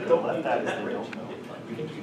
Don't let that as the don't know.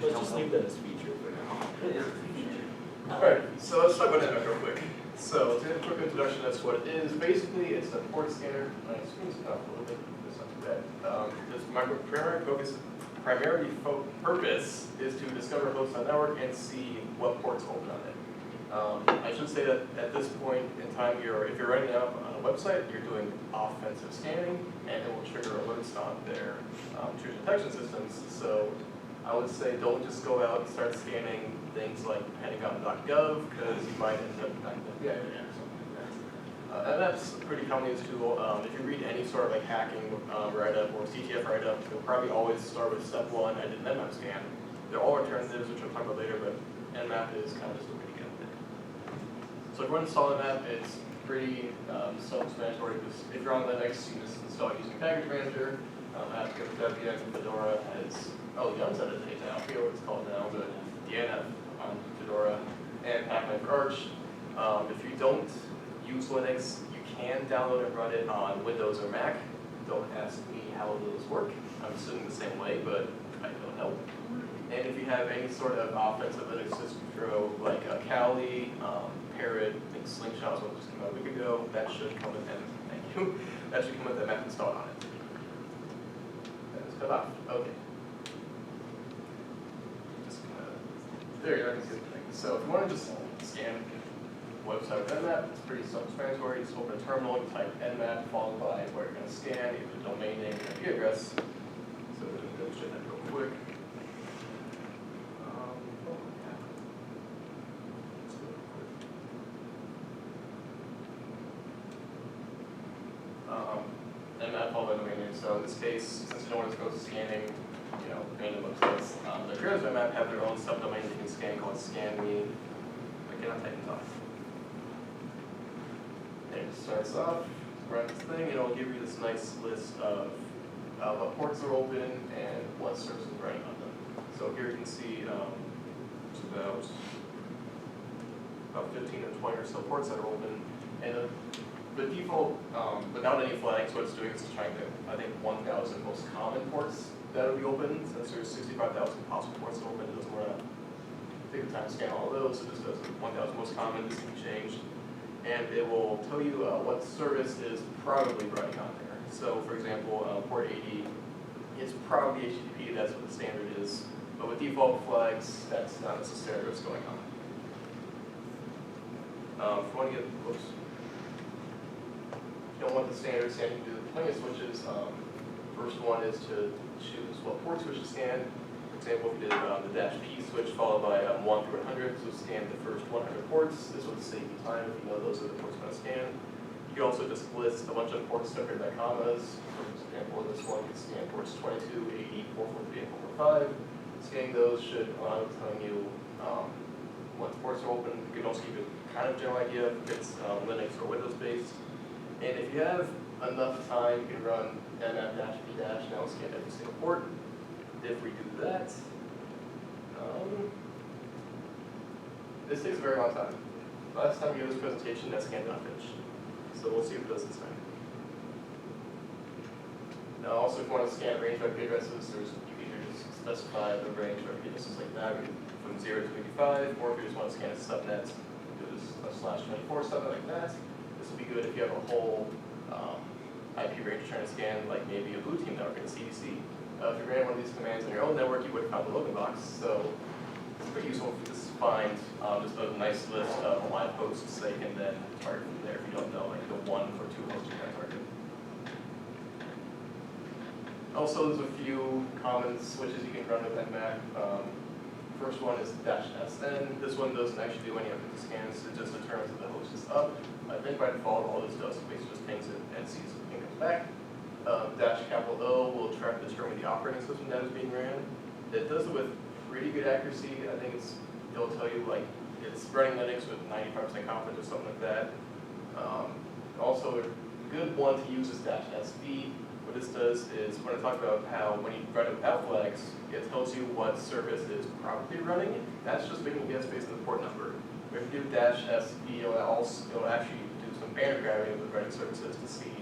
Let's just leave that as feature for now. It is a feature. Alright, so let's talk about NMAP real quick. So to give a quick introduction as to what it is, basically it's a port scanner. My screen's up a little bit, that's not too bad. This primary purpose is to discover hosts on the network and see what ports open on it. I should say that at this point in time, if you're writing it up on a website, you're doing offensive scanning, and it will trigger alerts on their intrusion detection systems. So I would say don't just go out and start scanning things like Pentagon.gov, because you might end up not the FBI or something like that. And that's a pretty commonly used tool. If you read any sort of like hacking write-up or CTF write-up, you'll probably always start with step one, I did an NMAP scan. There are all alternatives, which I'll talk about later, but NMAP is kind of just the way to get there. So if you want to install NMAP, it's pretty self-explanatory, because if you're on Linux, you just install it using Package Manager. I have to go to Debian, Fedora has, the unset is now, I forget what it's called now, but DNF on Fedora, and Pacman for Arch. If you don't use Linux, you can download and run it on Windows or Mac. Don't ask me how those work. I'm assuming the same way, but I don't know. And if you have any sort of offensive Linux system throw, like a Kali, Parrot, I think Slingshot was one that just came out a week ago, that should come with that should come with the NMAP installed on it. That's cut off. Okay. There you go, I can see the thing. So if you want to just scan the website with NMAP, it's pretty self-explanatory. Just open a terminal, you type NMAP followed by where you're going to scan, either the domain name or IP address. So we're going to demonstrate that real quick. NMAP followed by domain name. So in this case, since you don't want to go scanning, random websites. The creators of NMAP have their own subdomains you can scan called ScanMe. I cannot type it off. And it starts off, run this thing, and it'll give you this nice list of what ports are open and what services are running on them. So here you can see it's about 15 or 20 or so ports that are open. And the default, without any flags, what it's doing is it's trying to, I think, 1,000 most common ports that will be open. Since there's 65,000 possible ports open, it doesn't want to take the time to scan all of those. It just does 1,000 most common. This can be changed, and it will tell you what service is probably running on there. So, for example, port 80 is probably HTTP. That's what the standard is. But with default flags, that's not necessarily what's going on. If you want to get close. You don't want the standard scanning to do plenty of switches. First one is to choose what port switch to scan. For example, if you did the -P switch followed by 1 through 100, so scan the first 100 ports. This would save you time if you know those are the ports you want to scan. You can also just list a bunch of ports separated by commas. For example, this one can scan ports 22, 80, 443, and 445. Scanning those should allow you telling you what ports are open. You can also give you a kind of general idea if it's Linux or Windows based. And if you have enough time, you can run NMAP-P- now scan every single port. If we do that, this takes a very long time. Last time we did this presentation, that scan did not finish. So we'll see if it does this time. Now also if you want to scan range of IP addresses, you can either just specify the range of IP addresses like that, from 0 to 85, or if you just want to scan a subnet, do this /24 something like that. This would be good if you have a whole IP range you're trying to scan, like maybe a blue team network in a CDC. If you ran one of these commands on your own network, you would have found the login box. So it's pretty useful if you just find just a nice list of live hosts that you can then target from there if you don't know like the 1 or 2 hosts you're trying to target. Also, there's a few common switches you can run with NMAP. First one is -SN. This one doesn't actually do any of the scans, it just determines if the host is up. I think by default, all this does is basically just pings it and sees if the ping comes back. -O will try to determine the operating system that is being ran. It does it with pretty good accuracy. I think it'll tell you like it's running Linux with 95% confidence or something like that. Also, a good one to use is -SB. What this does is we're going to talk about how when you run it without flags, it tells you what service is probably running. That's just making a guess based on the port number. If you do -SB, it'll actually do some banner grabbing of the running services to see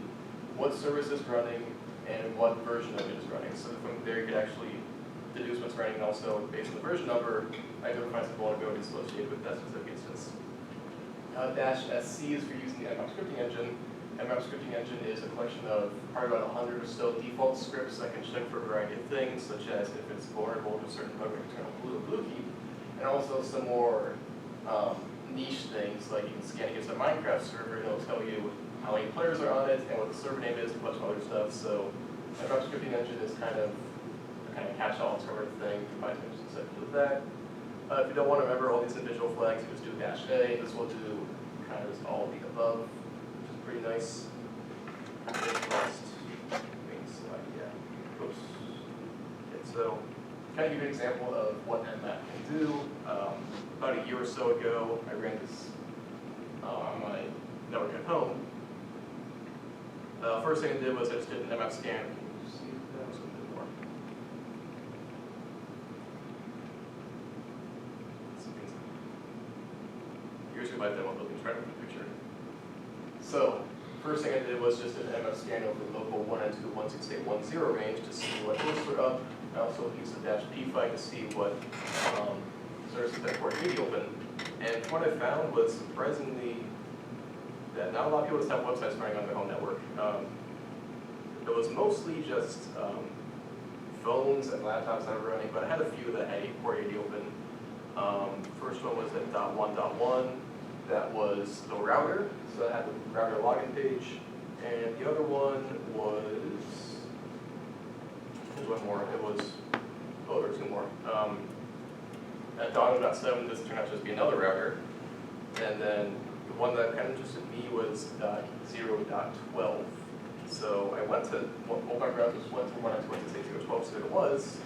what service is running, and what version of it is running. So from there you could actually deduce what's running, and also based on the version number, I could find some vulnerability associated with that specific instance. -SC is for using the NMAP scripting engine. NMAP scripting engine is a collection of probably about 100 or so default scripts that can check for a variety of things, such as if it's vulnerable to a certain bug, return a blue key, and also some more niche things, like you can scan against a Minecraft server and it'll tell you how many players are on it and what the server name is and a bunch of other stuff. So NMAP scripting engine is kind of a catch-all sort of thing. You can find things associated with that. If you don't want to remember all these individual flags, you just do -A. This will do kind of just all of the above, which is pretty nice. Oops. Okay, so kind of give you an example of what NMAP can do. About a year or so ago, I ran this on my network at home. First thing I did was I just did an NMAP scan. Can you see that? Was a bit more. Here's my demo building right over the picture. So, first thing I did was just an NMAP scan over the local 192.168.10 range to see what hosts were up. I also used the -p file to see what services that were really open. And what I found was surprisingly that not a lot of people just have websites running on their home network. It was mostly just phones and laptops that were running, but I had a few that had 480 open. First one was at .1.1. That was the router, so I had the router login page. And the other one was, there's one more, it was, oh, there were two more. At .0.7, this turned out to just be another router. And then the one that kind of interested me was .0.12. So I went to, all my browsers went to 192.168.0.12, so it was.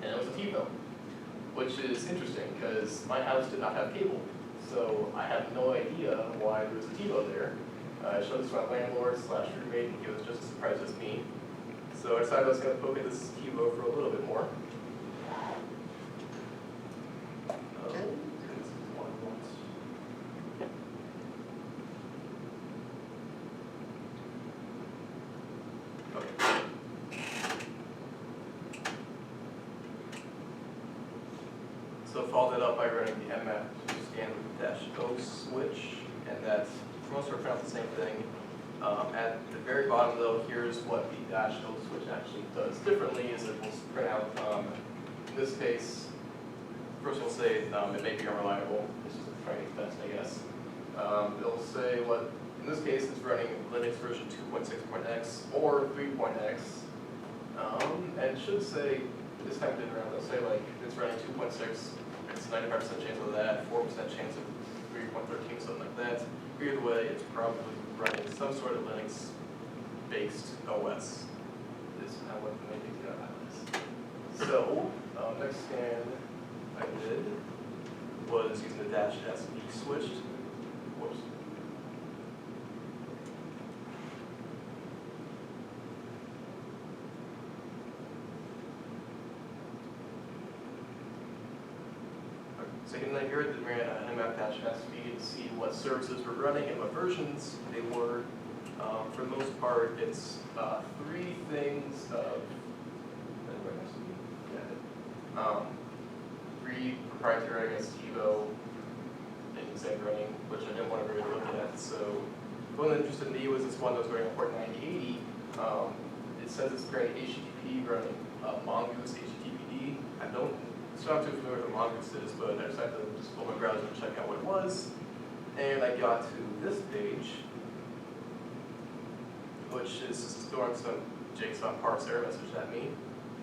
And it was a TiVo, which is interesting because my house did not have cable. So I had no idea why there was a TiVo there. I showed this to my landlord / roommate, and he was just as surprised as me. So I decided I was going to poke at this TiVo for a little bit more. So followed it up by running the NMAP scan with -O switch, and that's for most of our the same thing. At the very bottom though, here's what the -O switch actually does differently, is it will print out, in this case, first we'll say it may be unreliable. This is trying its best, I guess. It'll say what, in this case, it's running Linux version 2.6.x or 3.x. And it should say, this time it didn't run, it'll say like, it's running 2.6, it's 95% chance of that, 4% chance of 3.13, something like that. Either way, it's probably running some sort of Linux-based OS. This is how what the main thing out of this. So, next scan I did was using the -SB switched. Whoops. So you can here ran an NMAP-SB to see what services were running and what versions they were. For the most part, it's three things of three proprietary, I guess, TiVo things that running, which I didn't want to really look at. So the one that interested me was this one that was running on port 9080. It says it's running HTTP, running Mongoose HTTPD. So I'm too familiar with what Mongoose is, but I decided to just pull my browser and check out what it was. And I got to this page, which is throwing some JSON parse error message at me.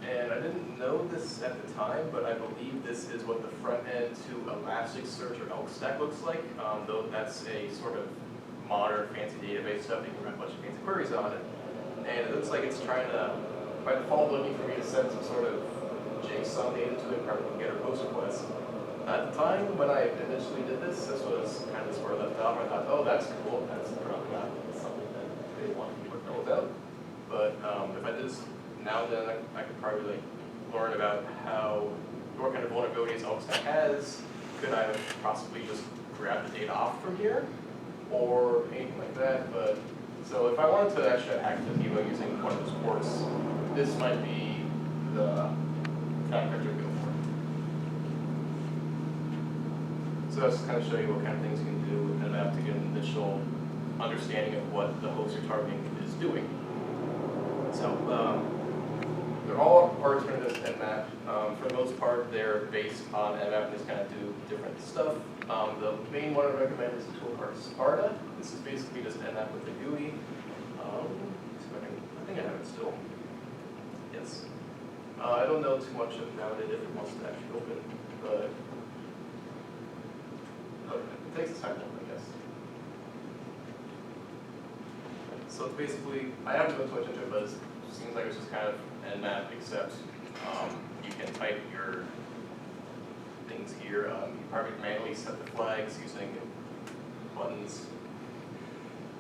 And I didn't know this at the time, but I believe this is what the front end to Elasticsearch or Elk Stack looks like. Though that's a sort of modern, fancy database stuff you can run a bunch of fancy queries on it. And it looks like it's trying to, by default, looking for me to send some sort of JSON data to it, probably get a post request. At the time when I initially did this was kind of where I left off. I thought, oh, that's cool. That's probably not something that they want me to know about. But if I did this now, then I could probably learn about what kind of vulnerabilities Elkstack has. Could I have possibly just grabbed the data off from here, or anything like that? But So if I wanted to actually hack the Devo using one of those ports, this might be the connector to go for. So that's kind of show you what kind of things you can do with NMAP to get an initial understanding of what the host you're targeting is doing. So they're all alternatives to NMAP. For the most part, they're based on NMAP and just kind of do different stuff. The main one I recommend is a tool called Sparta. This is basically just NMAP with a GUI. I think I have it still. Yes. I don't know too much about it if it wants to actually open, but it takes a second, I guess. So it's basically, I haven't done too much into it, but it seems like it's just kind of NMAP, except you can type your things here. You probably manually set the flags using buttons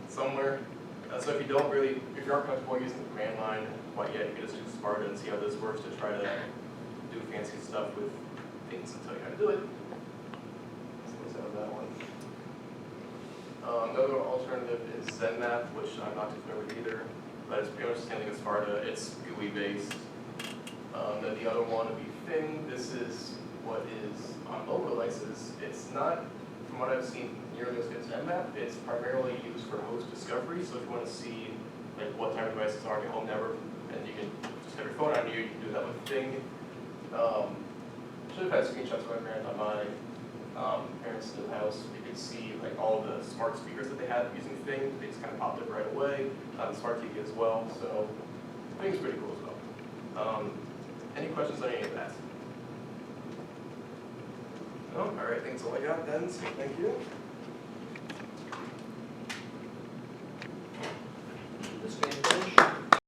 somewhere. So if you don't really, if you aren't comfortable using the command line quite yet, you can just use Sparta and see how this works to try to do fancy stuff with things and tell you how to do it. So let's have that one. Another alternative is NMAP, which I'm not too familiar with either, but it's pretty much the same thing as Sparta. It's GUI based. Then the other one would be Fin. This is what is on mobile devices. It's not, from what I've seen, nearly as good as NMAP. It's primarily used for host discovery. So if you want to see like what type of devices are on your home network, and you can just have your phone on you, you can do that with Thing. Should have had screenshots of my parents on my parents' new house. You could see like all the smart speakers that they had using Thing. They just kind of popped up right away. Smart TV as well. So Thing's pretty cool as well. Any questions on any of that? No? All right, I think that's all I got then, so thank you.